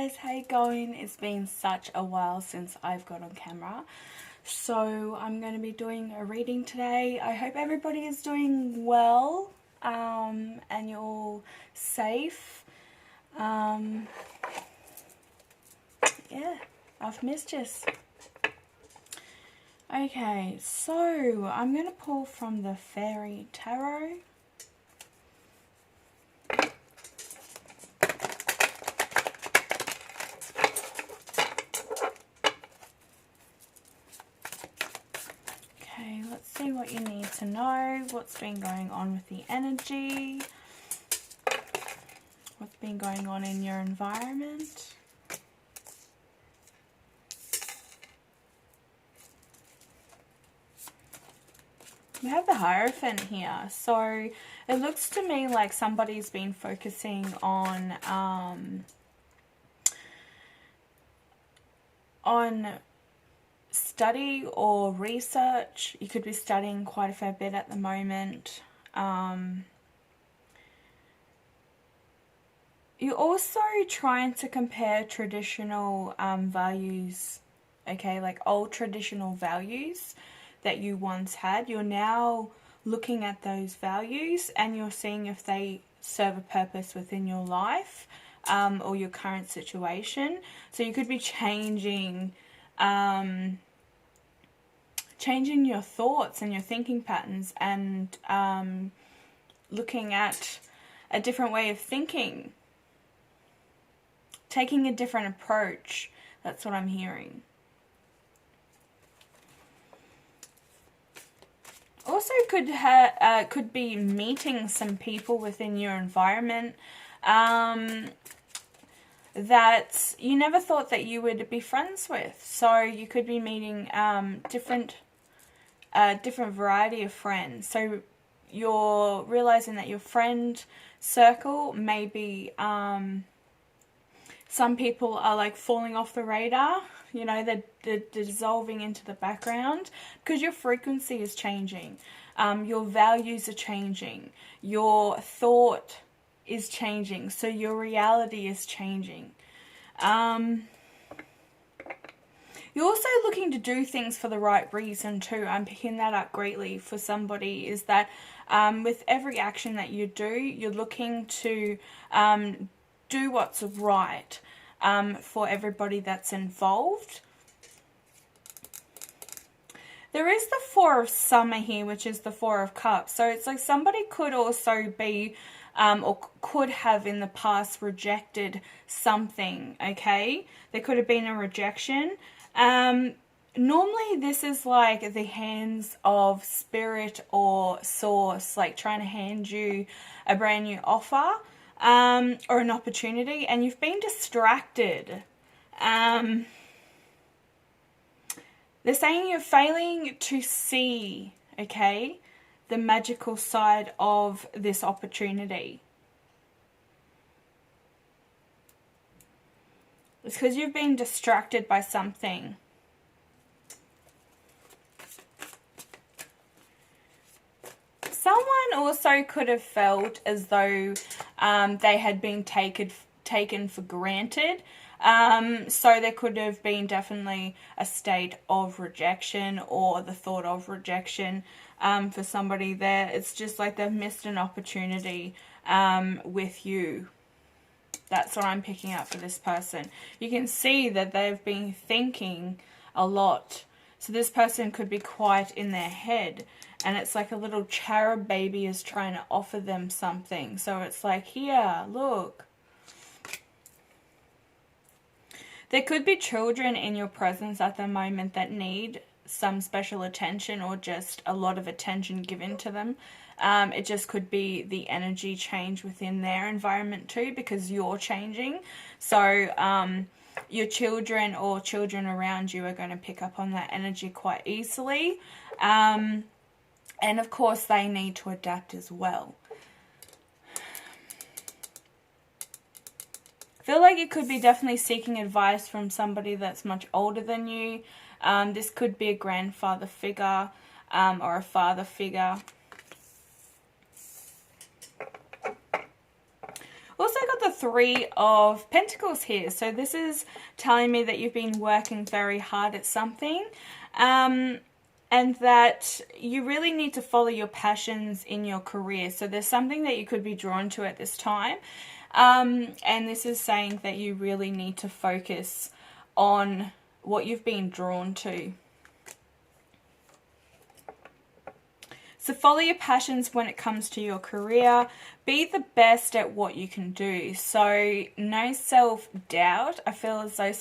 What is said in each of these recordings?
guys, how you going? It's been such a while since I've got on camera, so I'm going to be doing a reading today. I hope everybody is doing well and you're all safe. Yeah, I've missed you. Okay, so I'm going to pull from the Fairy Tarot. Okay, let's see what you need to know, what's been going on with the energy, what's been going on in your environment. We have the Hierophant here, so it looks to me like somebody's been focusing on study or research. You could be studying quite a fair bit at the moment. You're also trying to compare traditional values, okay, like old traditional values that you once had. You're now looking at those values and you're seeing if they serve a purpose within your life or your current situation. So you could be changing your thoughts and your thinking patterns and looking at a different way of thinking, taking a different approach. That's what I'm hearing. Also could be meeting some people within your environment that you never thought that you would be friends with. So you could be meeting different variety of friends. So you're realizing that your friend circle may be some people are like falling off the radar. You know, they're dissolving into the background because your frequency is changing. Your values are changing. Your thought is changing. So your reality is changing. You're also looking to do things for the right reason too. I'm picking that up greatly for somebody, is that with every action that you do, you're looking to do what's right for everybody that's involved. There is the Four of Summer here, which is the Four of Cups. So it's like somebody could also be or could have in the past rejected something, okay? There could have been a rejection. Normally this is like the hands of spirit or source, like trying to hand you a brand new offer or an opportunity, and you've been distracted. They're saying you're failing to see, okay, the magical side of this opportunity. It's because you've been distracted by something. Someone also could have felt as though they had been taken for granted. So there could have been definitely a state of rejection or the thought of rejection for somebody there. It's just like they've missed an opportunity with you. That's what I'm picking up for this person. You can see that they've been thinking a lot. So this person could be quite in their head. And it's like a little cherub baby is trying to offer them something. So it's like, here, look. There could be children in your presence at the moment that need some special attention or just a lot of attention given to them. It just could be the energy change within their environment too, because you're changing. So your children or children around you are going to pick up on that energy quite easily. And of course they need to adapt as well. I feel like you could be definitely seeking advice from somebody that's much older than you. This could be a grandfather figure or a father figure. Also got the Three of Pentacles here. So this is telling me that you've been working very hard at something, and that you really need to follow your passions in your career. So there's something that you could be drawn to at this time. And this is saying that you really need to focus on what you've been drawn to. So follow your passions when it comes to your career. Be the best at what you can do. So no self-doubt. I feel as though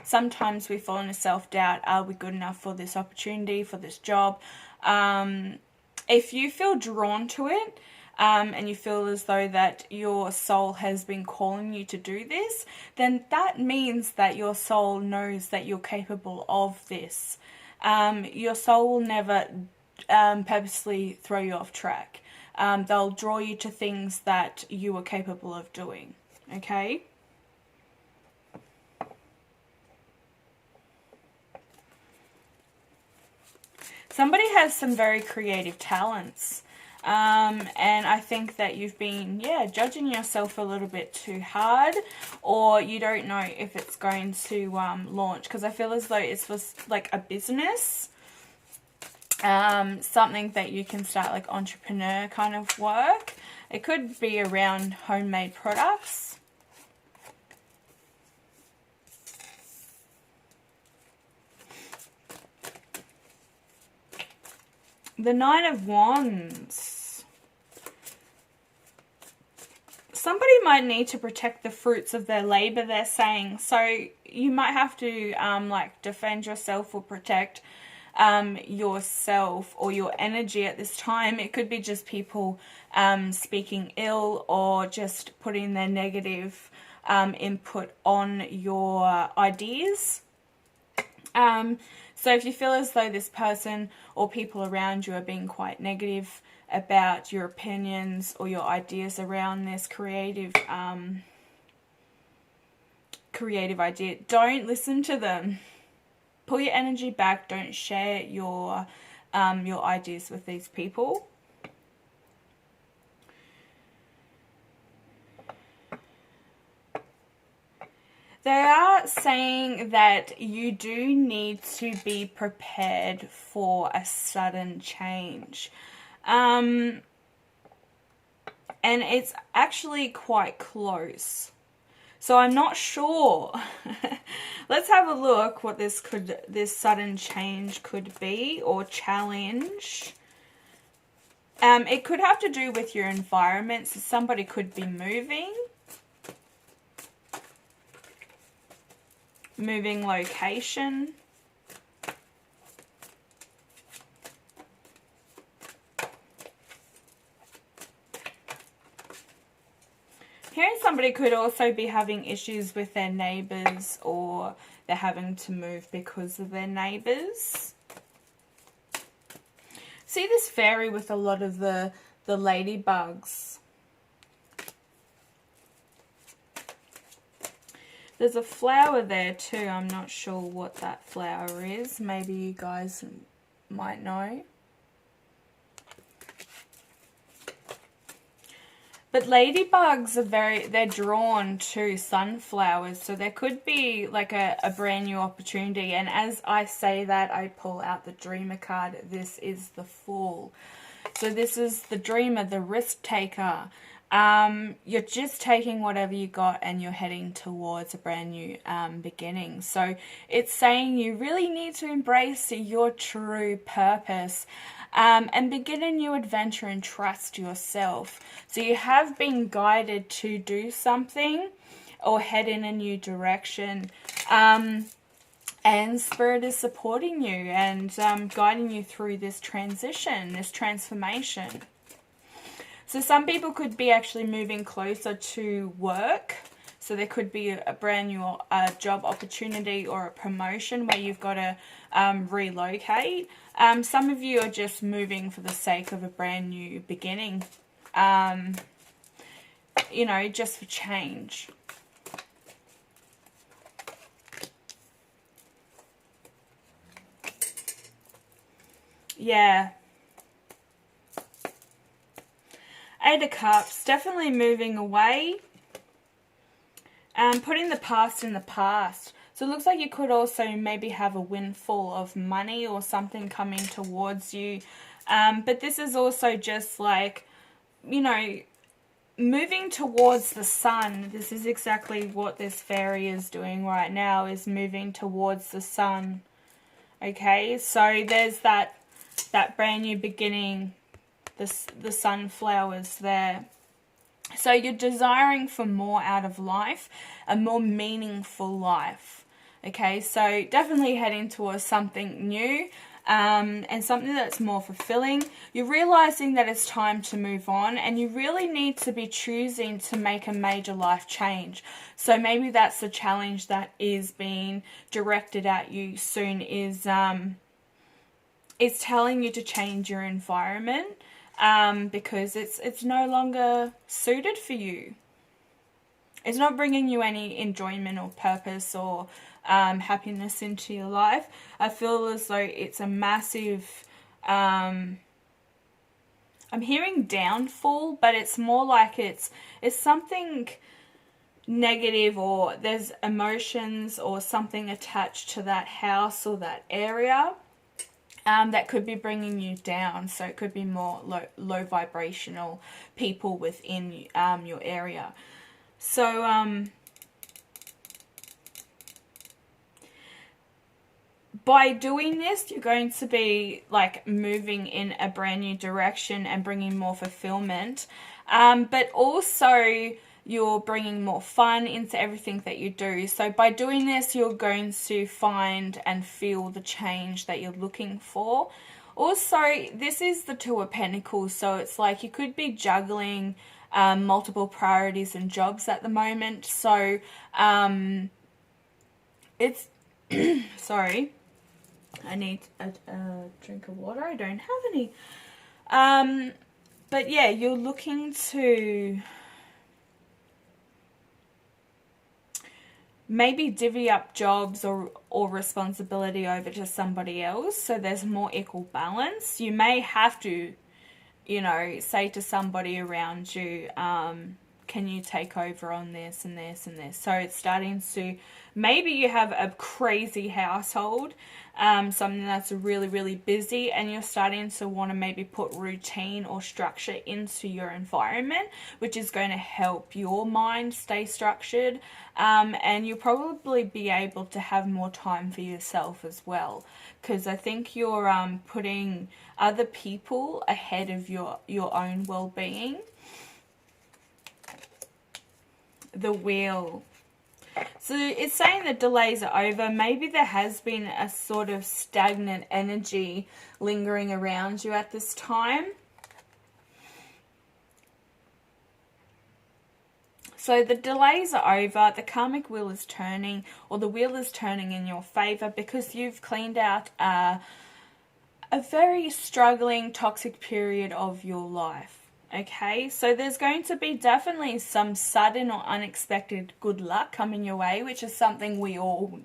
sometimes we fall into self-doubt. Are we good enough for this opportunity, for this job? If you feel drawn to it, and you feel as though that your soul has been calling you to do this, then that means that your soul knows that you're capable of this. Your soul will never purposely throw you off track. They'll draw you to things that you are capable of doing. Okay? Somebody has some very creative talents. And I think that you've been, judging yourself a little bit too hard, or you don't know if it's going to launch, because I feel as though it was like a business, something that you can start, like entrepreneur kind of work. It could be around homemade products. The Nine of Wands. Somebody might need to protect the fruits of their labor, they're saying. So you might have to like defend yourself or protect yourself or your energy at this time. It could be just people speaking ill or just putting their negative input on your ideas. So if you feel as though this person or people around you are being quite negative about your opinions or your ideas around this creative idea, don't listen to them. Pull your energy back. Don't share your ideas with these people. They are saying that you do need to be prepared for a sudden change. And it's actually quite close. So I'm not sure. Let's have a look what this sudden change could be, or challenge. It could have to do with your environment. So somebody could be moving location. Hearing somebody could also be having issues with their neighbors, or they're having to move because of their neighbors. See this fairy with a lot of the ladybugs. There's a flower there too. I'm not sure what that flower is. Maybe you guys might know. But ladybugs are they're drawn to sunflowers. So there could be like a brand new opportunity. And as I say that, I pull out the Dreamer card. This is the Fool. So this is the dreamer, the risk taker. You're just taking whatever you got and you're heading towards a brand new beginning. So it's saying you really need to embrace your true purpose and begin a new adventure and trust yourself. So you have been guided to do something or head in a new direction. And Spirit is supporting you and guiding you through this transition, this transformation. So some people could be actually moving closer to work. So there could be a brand new job opportunity or a promotion where you've got to relocate. Some of you are just moving for the sake of a brand new beginning. You know, just for change. Yeah. Eight of Cups, definitely moving away. Putting the past in the past. So it looks like you could also maybe have a windfall of money or something coming towards you. But this is also just like, you know, moving towards the sun. This is exactly what this fairy is doing right now, is moving towards the sun. Okay, so there's that brand new beginning, the sunflowers there. So you're desiring for more out of life, a more meaningful life. Okay, so definitely heading towards something new, and something that's more fulfilling. You're realizing that it's time to move on, and you really need to be choosing to make a major life change. So maybe that's the challenge that is being directed at you soon, is telling you to change your environment, because it's no longer suited for you. It's not bringing you any enjoyment or purpose or happiness into your life. I feel as though it's a massive, I'm hearing downfall, but it's more like it's something negative, or there's emotions or something attached to that house or that area that could be bringing you down. So it could be more low vibrational people within your area. So by doing this, you're going to be like moving in a brand new direction and bringing more fulfillment, but also you're bringing more fun into everything that you do. So by doing this, you're going to find and feel the change that you're looking for. Also, this is the Two of Pentacles, so it's like you could be juggling multiple priorities and jobs at the moment. So it's sorry, I need a drink of water. I don't have any. But yeah, you're looking to maybe divvy up jobs or responsibility over to somebody else, so there's more equal balance. You may have to, you know, say to somebody around you, can you take over on this and this and this? So it's starting to, maybe you have a crazy household, something that's really, really busy, and you're starting to want to maybe put routine or structure into your environment, which is going to help your mind stay structured, and you'll probably be able to have more time for yourself as well, because I think you're putting other people ahead of your own well-being. The Wheel. So it's saying the delays are over. Maybe there has been a sort of stagnant energy lingering around you at this time. So the delays are over. The karmic wheel is turning, or the wheel is turning in your favor, because you've cleaned out a very struggling, toxic period of your life. Okay, so there's going to be definitely some sudden or unexpected good luck coming your way, which is something we all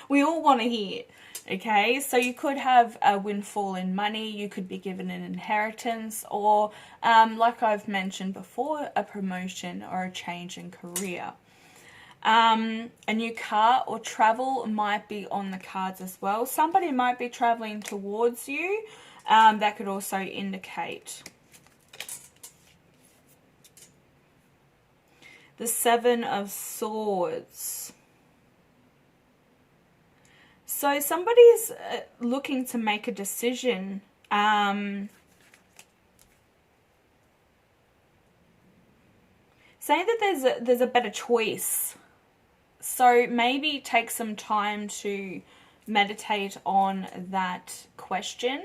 want to hear. Okay, so you could have a windfall in money, you could be given an inheritance, or like I've mentioned before, a promotion or a change in career. A new car or travel might be on the cards as well. Somebody might be traveling towards you. That could also indicate. The Seven of Swords. So somebody's looking to make a decision. Saying that there's a better choice. So maybe take some time to meditate on that question,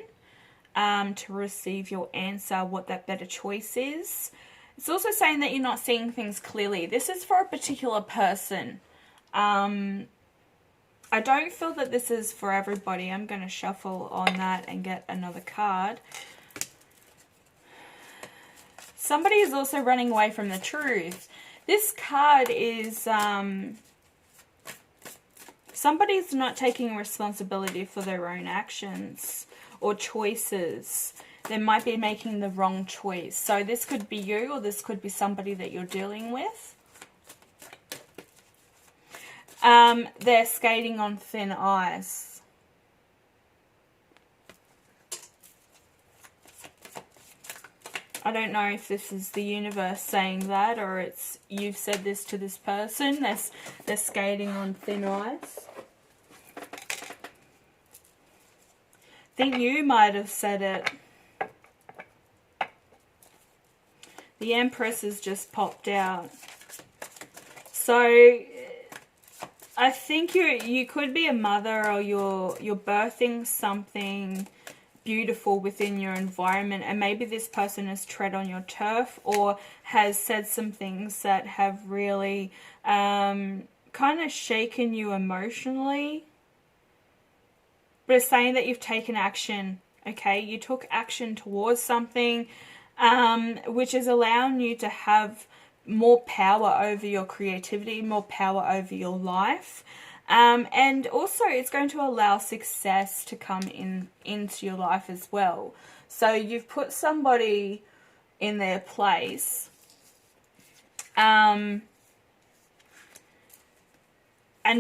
to receive your answer, what that better choice is. It's also saying that you're not seeing things clearly. This is for a particular person. I don't feel that this is for everybody. I'm going to shuffle on that and get another card. Somebody is also running away from the truth. This card is somebody's not taking responsibility for their own actions or choices. They might be making the wrong choice. So this could be you, or this could be somebody that you're dealing with. They're skating on thin ice. I don't know if this is the universe saying that, or it's you've said this to this person. They're skating on thin ice. I think you might have said it. The Empress has just popped out. So I think you could be a mother, or you're birthing something beautiful within your environment, and maybe this person has tread on your turf or has said some things that have really kind of shaken you emotionally. But it's saying that you've taken action, okay? You took action towards something, which is allowing you to have more power over your creativity, more power over your life. And also it's going to allow success to come into your life as well. So you've put somebody in their place. And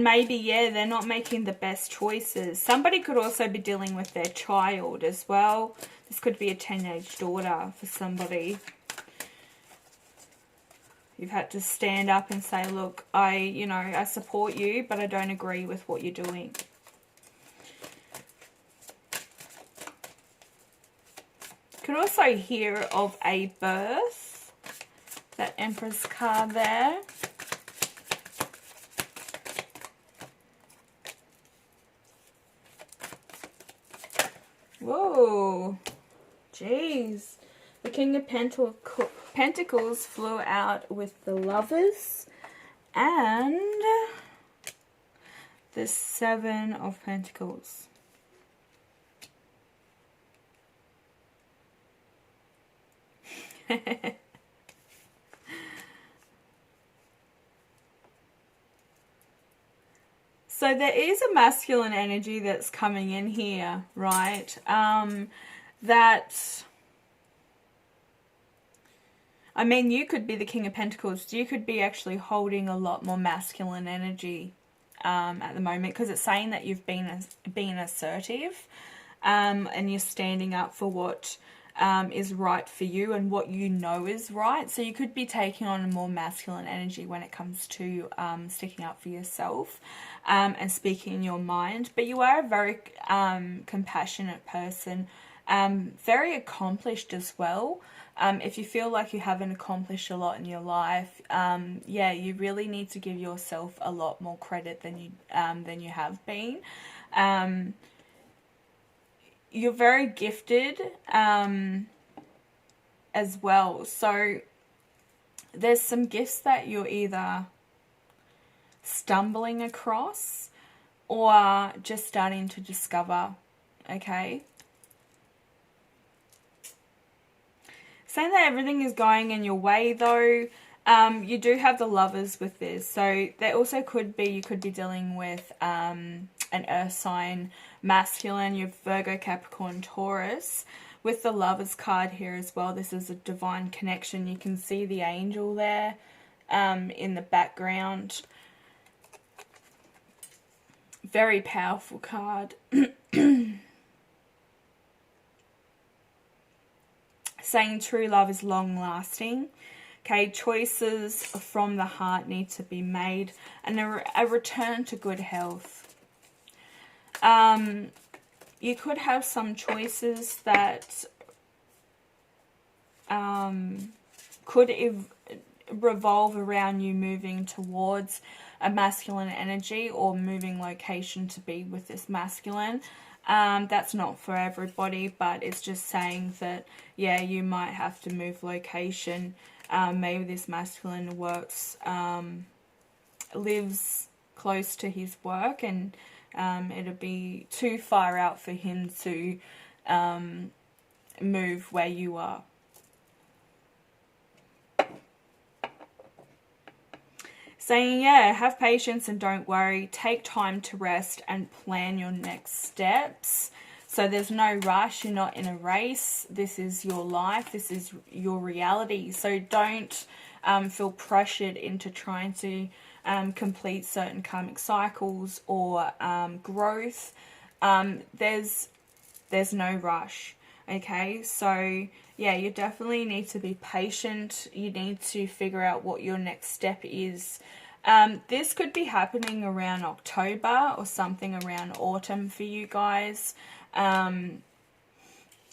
maybe, yeah, they're not making the best choices. Somebody could also be dealing with their child as well. This could be a teenage daughter for somebody. You've had to stand up and say, look, I support you, but I don't agree with what you're doing. Could also hear of a birth. That Empress card there. Whoa. Jeez. The King of Pentacles flew out with the Lovers and the Seven of Pentacles. So there is a masculine energy that's coming in here, right? I mean, you could be the King of Pentacles. You could be actually holding a lot more masculine energy at the moment, because it's saying that you've been assertive and you're standing up for what is right for you and what you know is right. So you could be taking on a more masculine energy when it comes to sticking up for yourself and speaking your mind. But you are a very compassionate person, very accomplished as well. If you feel like you haven't accomplished a lot in your life, yeah, you really need to give yourself a lot more credit than you have been. You're very gifted as well. So there's some gifts that you're either stumbling across or just starting to discover, okay? Saying that everything is going in your way though, you do have the Lovers with this. So there also could be, you could be dealing with an earth sign masculine. You have Virgo, Capricorn, Taurus. With the Lovers card here as well, this is a divine connection. You can see the angel there in the background. Very powerful card. Saying true love is long lasting. Okay, choices from the heart need to be made, and a return to good health. You could have some choices that could revolve around you moving towards a masculine energy or moving location to be with this masculine. That's not for everybody, but it's just saying that, yeah, you might have to move location. Maybe this masculine lives close to his work, and it'll be too far out for him to move where you are. Saying, yeah, have patience and don't worry. Take time to rest and plan your next steps. So there's no rush. You're not in a race. This is your life. This is your reality. So don't feel pressured into trying to complete certain karmic cycles or growth. There's no rush. Okay, so yeah, you definitely need to be patient. You need to figure out what your next step is. This could be happening around October or something around autumn for you guys.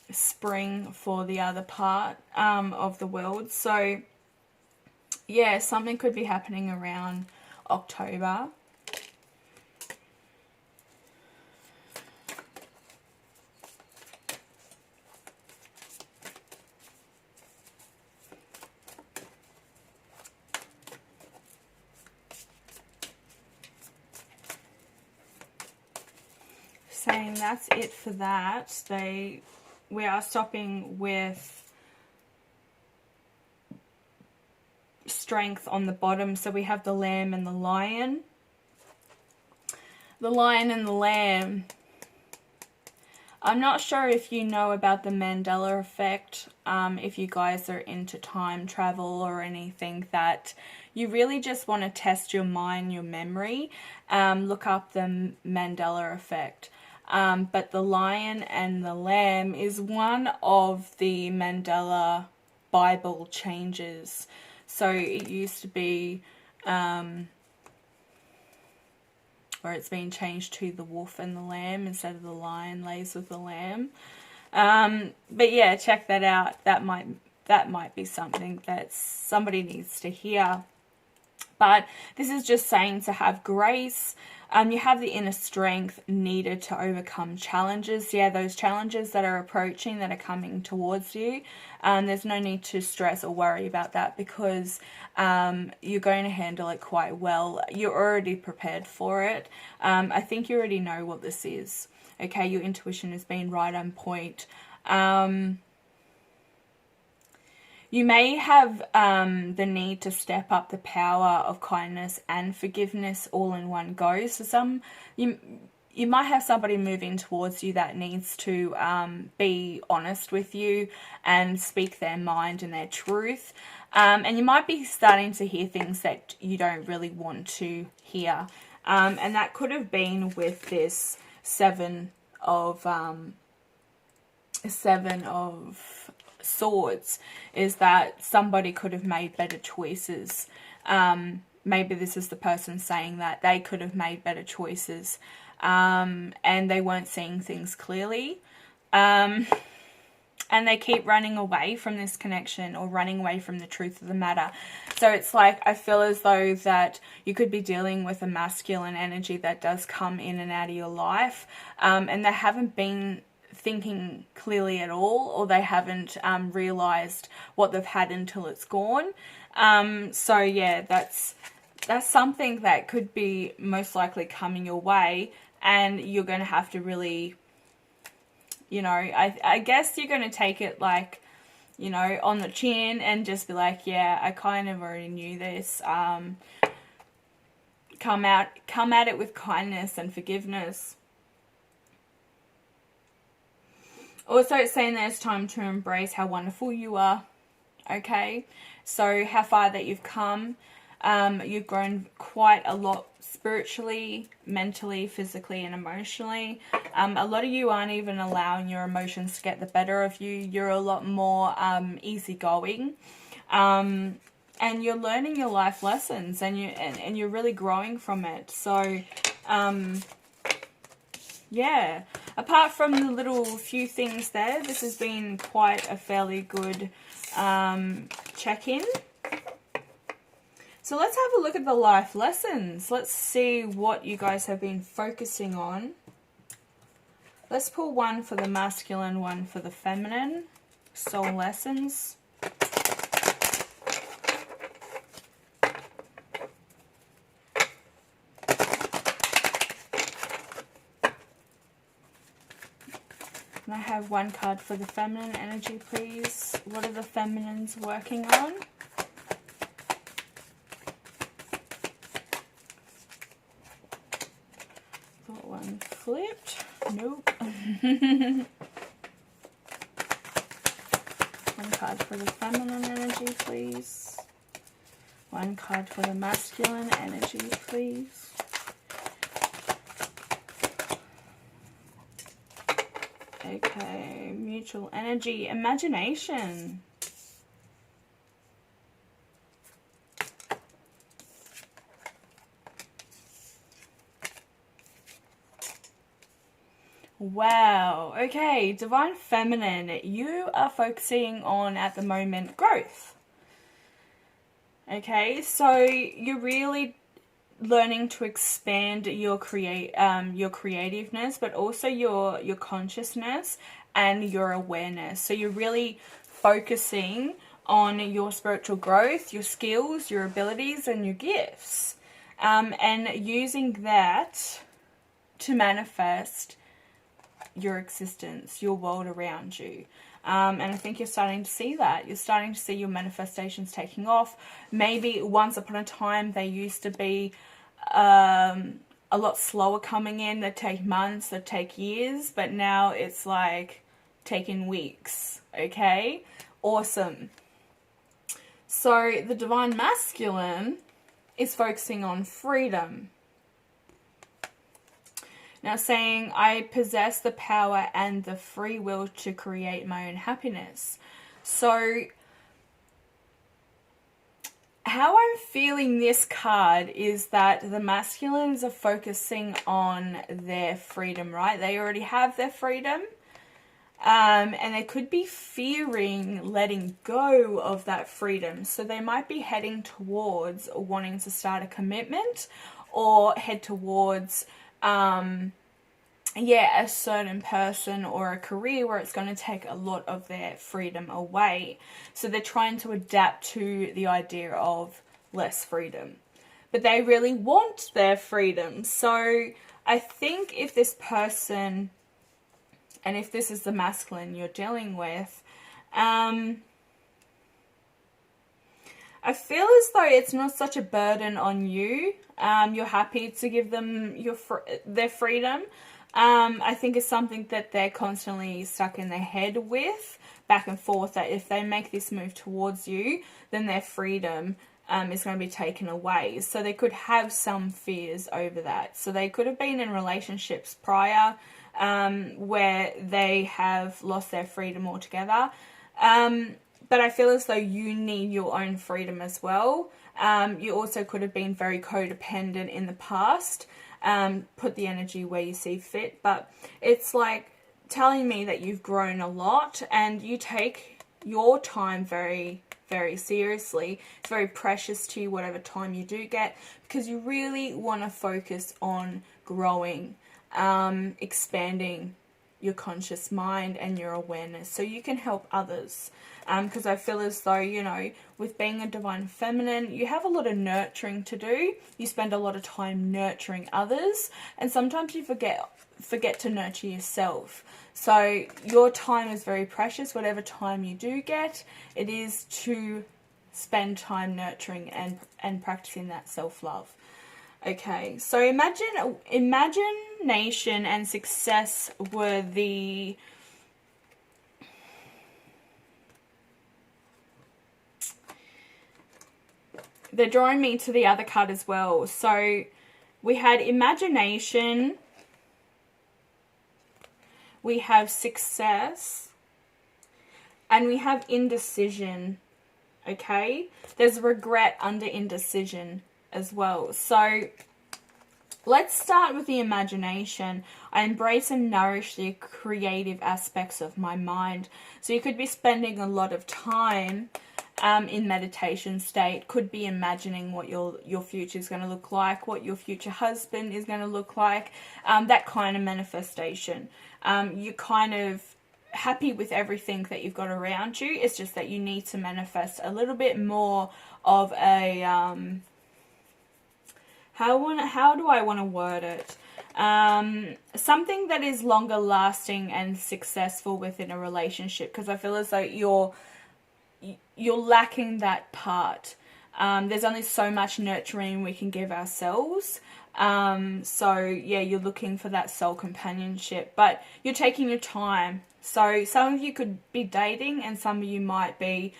Spring for the other part of the world. So yeah, something could be happening around October. Saying that's it for that. We are stopping with strength on the bottom. So we have the lamb and the lion. The lion and the lamb. I'm not sure if you know about the Mandela effect, if you guys are into time travel or anything, that you really just want to test your mind, your memory. Look up the Mandela effect. But the lion and the lamb is one of the Mandela Bible changes. So it used to be, where it's been changed to the wolf and the lamb instead of the lion lays with the lamb. But yeah, check that out. That might be something that somebody needs to hear. But this is just saying to have grace. You have the inner strength needed to overcome challenges. Yeah, those challenges that are approaching, that are coming towards you. There's no need to stress or worry about that, because you're going to handle it quite well. You're already prepared for it. I think you already know what this is. Okay, your intuition has been right on point. You may have the need to step up the power of kindness and forgiveness all in one go. So you might have somebody moving towards you that needs to be honest with you and speak their mind and their truth. And you might be starting to hear things that you don't really want to hear. And that could have been with this seven of Swords, is that somebody could have made better choices. Maybe this is the person saying that they could have made better choices, and they weren't seeing things clearly, and they keep running away from this connection or running away from the truth of the matter. So it's like, I feel as though that you could be dealing with a masculine energy that does come in and out of your life, and they haven't been thinking clearly at all, or they haven't realized what they've had until it's gone. So yeah, that's something that could be most likely coming your way, and you're going to have to really, you know, I guess you're going to take it like, you know, on the chin and just be like, yeah, I kind of already knew this. Come at it with kindness and forgiveness. Also, it's saying that it's time to embrace how wonderful you are. Okay, so how far that you've come. You've grown quite a lot spiritually, mentally, physically, and emotionally. A lot of you aren't even allowing your emotions to get the better of you. You're a lot more easygoing. And you're learning your life lessons, and you're really growing from it. So, yeah, apart from the little few things there, this has been quite a fairly good check-in. So let's have a look at the life lessons. Let's see what you guys have been focusing on. Let's pull one for the masculine, one for the feminine. Soul lessons. Can I have one card for the feminine energy, please? What are the feminines working on? Got one flipped. Nope. One card for the feminine energy, please. One card for the masculine energy, please. Okay, mutual energy, imagination. Wow. Okay, Divine Feminine, you are focusing on, at the moment, growth. Okay, so you're really learning to expand your creativeness, but also your consciousness and your awareness. So you're really focusing on your spiritual growth, your skills, your abilities, and your gifts, and using that to manifest your existence, your world around you. And I think you're starting to see that. You're starting to see your manifestations taking off. Maybe once upon a time they used to be a lot slower coming in. They'd take months, they'd take years, but now it's like taking weeks. Okay? Awesome. So the Divine Masculine is focusing on freedom. Now saying, I possess the power and the free will to create my own happiness. So how I'm feeling this card is that the masculines are focusing on their freedom, right? They already have their freedom. And they could be fearing letting go of that freedom. So they might be heading towards wanting to start a commitment or head towards a certain person or a career where it's going to take a lot of their freedom away. So they're trying to adapt to the idea of less freedom. But they really want their freedom. So I think if this person, and if this is the masculine you're dealing with, I feel as though it's not such a burden on you. You're happy to give them their freedom. I think it's something that they're constantly stuck in their head with, back and forth, that if they make this move towards you, then their freedom is going to be taken away. So they could have some fears over that. So they could have been in relationships prior where they have lost their freedom altogether. But I feel as though you need your own freedom as well. You also could have been very codependent in the past. Put the energy where you see fit. But it's like telling me that you've grown a lot and you take your time very, very seriously. It's very precious to you, whatever time you do get, because you really want to focus on growing, expanding your conscious mind and your awareness so you can help others. Because I feel as though, you know, with being a Divine Feminine, you have a lot of nurturing to do. You spend a lot of time nurturing others, and sometimes you forget to nurture yourself. So your time is very precious. Whatever time you do get, it is to spend time nurturing and practicing that self-love. Okay, so imagination and success were the they're drawing me to the other card as well. So we had imagination, we have success, and we have indecision. Okay, there's regret under indecision as well. So let's start with the imagination. I embrace and nourish the creative aspects of my mind. So you could be spending a lot of time in meditation state, could be imagining what your future is going to look like, what your future husband is going to look like, that kind of manifestation. You're kind of happy with everything that you've got around you. It's just that you need to manifest a little bit more of a how do I want to word it? Something that is longer lasting and successful within a relationship, because I feel as though you're lacking that part. There's only so much nurturing we can give ourselves. So yeah, you're looking for that soul companionship, but you're taking your time. So some of you could be dating, and some of you might be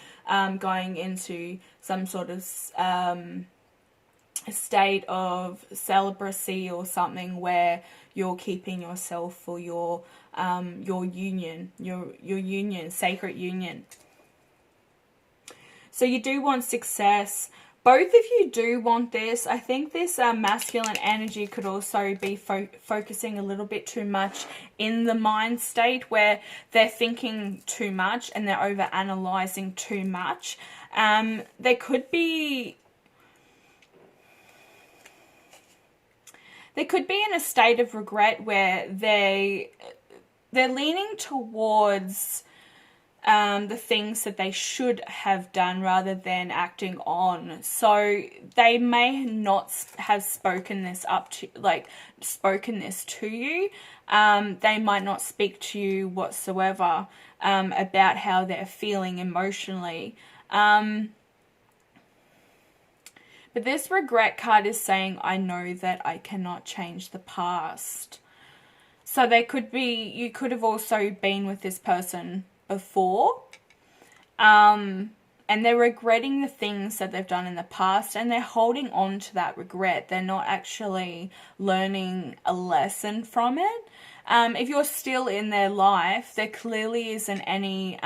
going into some sort of state of celibacy or something where you're keeping yourself for your union, your union, sacred union. So you do want success. Both of you do want this. I think this masculine energy could also be focusing a little bit too much in the mind state where they're thinking too much and they're over-analyzing too much. They could be in a state of regret where they're leaning towards the things that they should have done rather than acting on. So they may not have spoken this to you. They might not speak to you whatsoever about how they're feeling emotionally. But this regret card is saying, I know that I cannot change the past. So you could have also been with this person before, and they're regretting the things that they've done in the past, and they're holding on to that regret. They're not actually learning a lesson from it. If you're still in their life, there clearly isn't any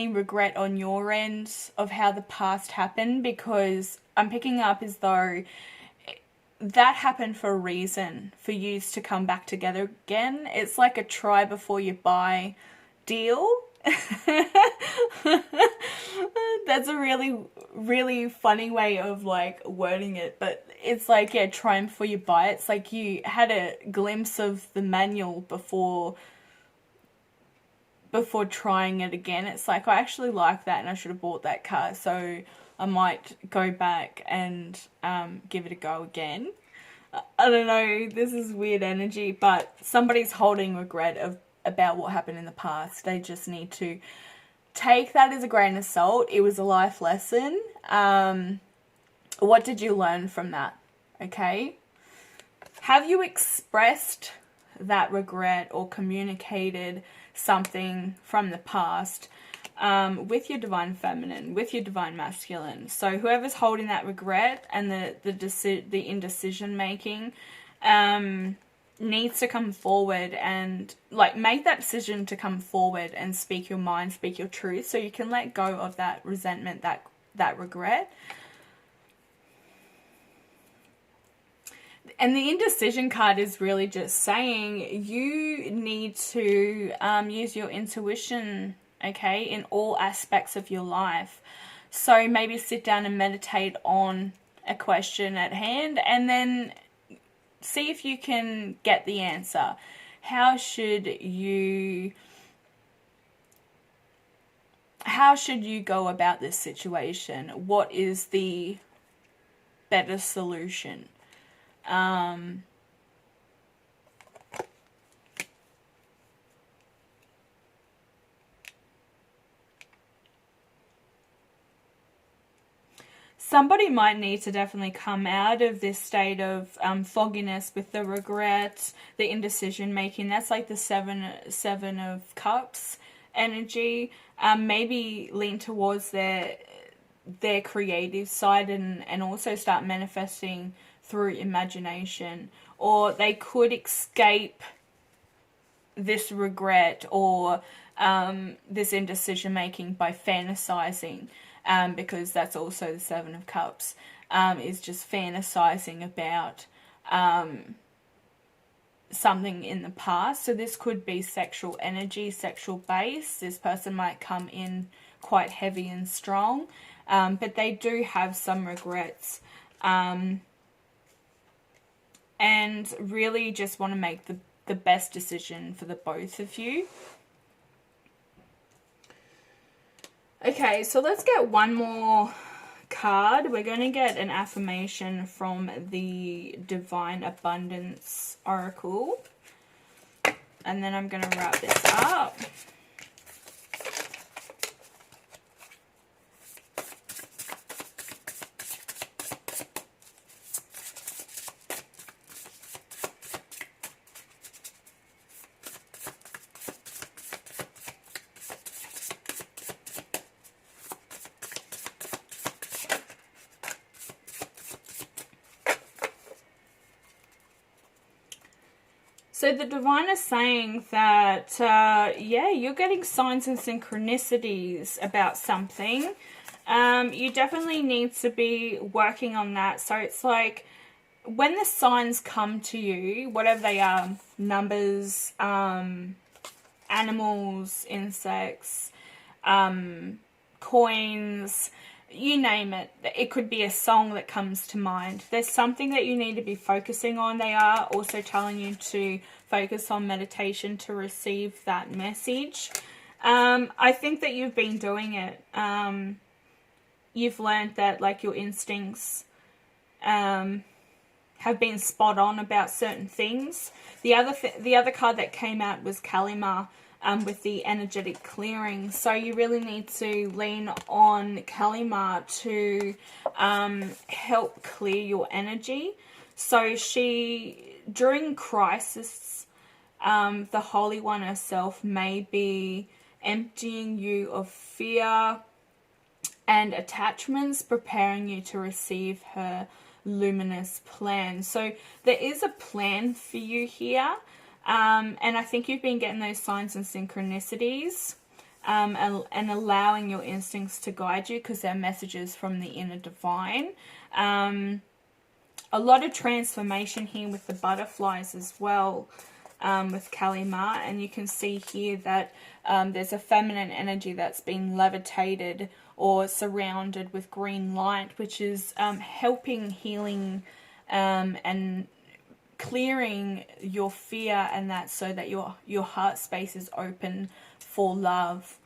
regret on your end of how the past happened, because I'm picking up as though that happened for a reason, for you to come back together again. It's like a try before you buy deal. That's a really, really funny way of like wording it, but it's like, yeah, try before you buy it. It's like you had a glimpse of the manual before trying it again. It's like, I actually like that and I should have bought that car, so I might go back and give it a go again. I don't know, this is weird energy, but somebody's holding regret about what happened in the past. They just need to take that as a grain of salt. It was a life lesson. What did you learn from that? Okay? Have you expressed that regret or communicated something from the past with your divine feminine, with your divine masculine? So whoever's holding that regret and the indecision making needs to come forward and like make that decision to come forward and speak your mind, speak your truth, so you can let go of that resentment, that regret. And the indecision card is really just saying you need to use your intuition, okay, in all aspects of your life. So maybe sit down and meditate on a question at hand and then see if you can get the answer. How should you go about this situation? What is the better solution? Somebody might need to definitely come out of this state of fogginess with the regret, the indecision making. That's like the seven of cups energy. Maybe lean towards their creative side and also start manifesting through imagination. Or they could escape this regret or this indecision making by fantasizing. Because that's also the Seven of Cups, is just fantasizing about something in the past. So this could be sexual energy, sexual base. This person might come in quite heavy and strong, but they do have some regrets and really just want to make the best decision for the both of you. Okay, so let's get one more card. We're going to get an affirmation from the Divine Abundance Oracle. And then I'm going to wrap this up. So the divine is saying that, yeah, you're getting signs and synchronicities about something. You definitely need to be working on that. So it's like when the signs come to you, whatever they are, numbers, animals, insects, coins, you name it. It could be a song that comes to mind. There's something that you need to be focusing on. They are also telling you to focus on meditation to receive that message. I think that you've been doing it. You've learned that, like, your instincts have been spot on about certain things. The other card that came out was Kalima, with the energetic clearing. So you really need to lean on Kalima to help clear your energy. So during crisis, the Holy One herself may be emptying you of fear and attachments, preparing you to receive her luminous plan. So there is a plan for you here. And I think you've been getting those signs and synchronicities, and allowing your instincts to guide you, because they're messages from the inner divine. A lot of transformation here with the butterflies as well, with Kalima. And you can see here that there's a feminine energy that's been levitated or surrounded with green light, which is helping healing and clearing your fear and that, so that your heart space is open for love,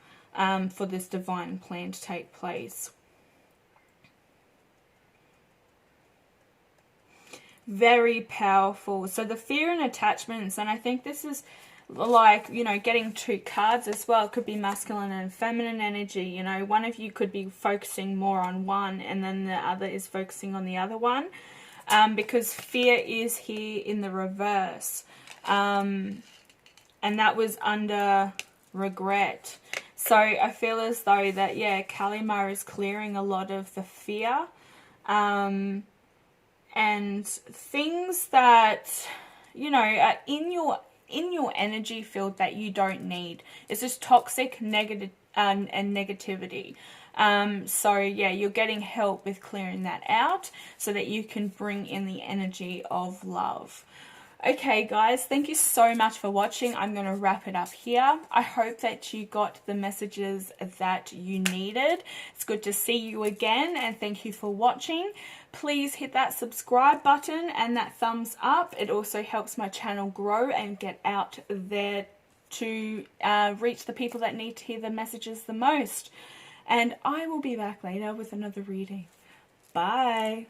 for this divine plan to take place. Very powerful. So the fear and attachments, and I think this is like, you know, getting two cards as well. It could be masculine and feminine energy. You know, one of you could be focusing more on one, and then the other is focusing on the other one. Because fear is here in the reverse. And that was under regret. So I feel as though that, yeah, Kalima is clearing a lot of the fear. And things that, you know, are in your energy field that you don't need. It's just toxic, negative, and negativity. So yeah, you're getting help with clearing that out, so that you can bring in the energy of love. Okay guys, thank you so much for watching. I'm going to wrap it up here. I hope that you got the messages that you needed. It's good to see you again, and thank you for watching. Please hit that subscribe button and that thumbs up. It also helps my channel grow and get out there to reach the people that need to hear the messages the most. And I will be back later with another reading. Bye.